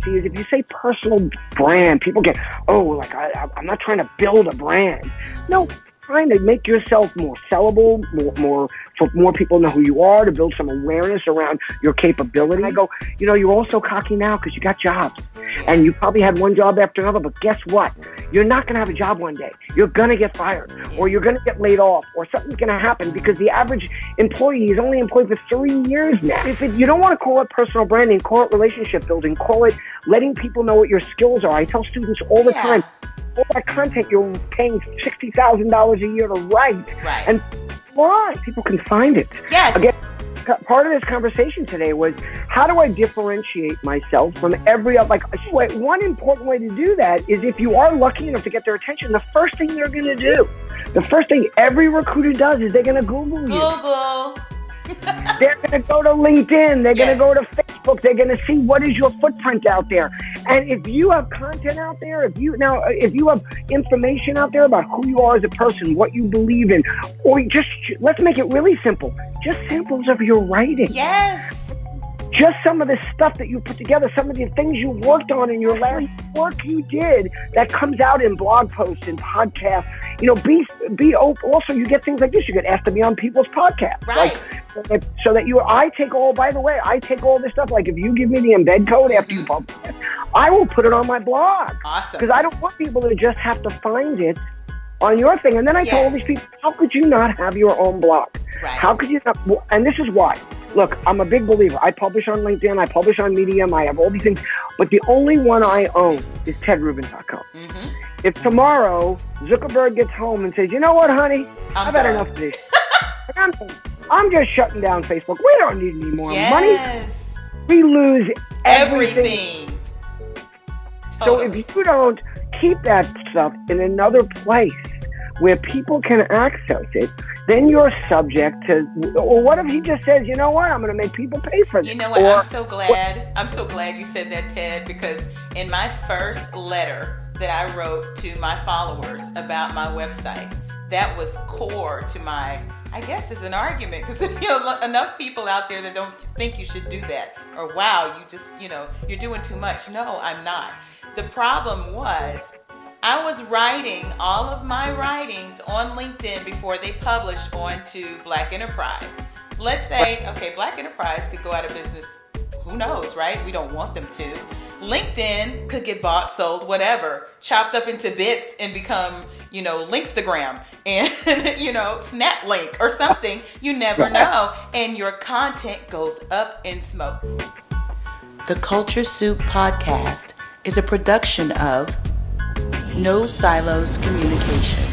see is if you say personal brand, people get, like I'm not trying to build a brand. No, trying to make yourself more sellable, more so more people know who you are, to build some awareness around your capability. I go, you're all so cocky now because you got jobs. And you probably had one job after another, but guess what? You're not going to have a job one day. You're going to get fired, or you're going to get laid off, or something's going to happen, because the average employee is only employed for 3 years now. You don't want to call it personal branding, call it relationship building, call it letting people know what your skills are. I tell students all the time, all that content you're paying $60,000 a year to write. Right. And why? People can find it. Yes. Again, part of this conversation today was, how do I differentiate myself from every other? One important way to do that is, if you are lucky enough to get their attention, the first thing they're going to do, the first thing every recruiter does, is they're going to Google you. Google. They're going to go to LinkedIn. They're going to go to Facebook. They're going to see what is your footprint out there. And if you have content out there, if you have information out there about who you are as a person, what you believe in, or let's make it really simple. Just samples of your writing. Yes. Just some of the stuff that you put together, some of the things you worked on in your last work you did that comes out in blog posts and podcasts. Be open. Also, you get things like this. You get asked to be on people's podcasts. Right. So that I take all this stuff. Like, if you give me the embed code after you publish it, I will put it on my blog. Awesome. Because I don't want people to just have to find it on your thing. And then I tell all these people, how could you not have your own blog? Right. How could you not? And this is why. Look, I'm a big believer. I publish on LinkedIn. I publish on Medium. I have all these things. But the only one I own is tedrubin.com. Mm-hmm. If tomorrow Zuckerberg gets home and says, you know what, honey? I've had enough of this. I'm just shutting down Facebook. We don't need any more money. We lose everything. So if you don't keep that stuff in another place where people can access it, then you're subject to, or what if he just says, you know what, I'm going to make people pay for this? You know what, I'm so glad you said that, Ted, because in my first letter that I wrote to my followers about my website, that was core to my, I guess it's an argument, because enough people out there that don't think you should do that, or wow, you just, you're doing too much. No, I'm not. The problem was, I was writing all of my writings on LinkedIn before they published onto Black Enterprise. Let's say, okay, Black Enterprise could go out of business. Who knows, right? We don't want them to. LinkedIn could get bought, sold, whatever, chopped up into bits and become, Linkstagram and, SnapLink or something. You never know. And your content goes up in smoke. The Culture Soup Podcast is a production of No Silos Communication.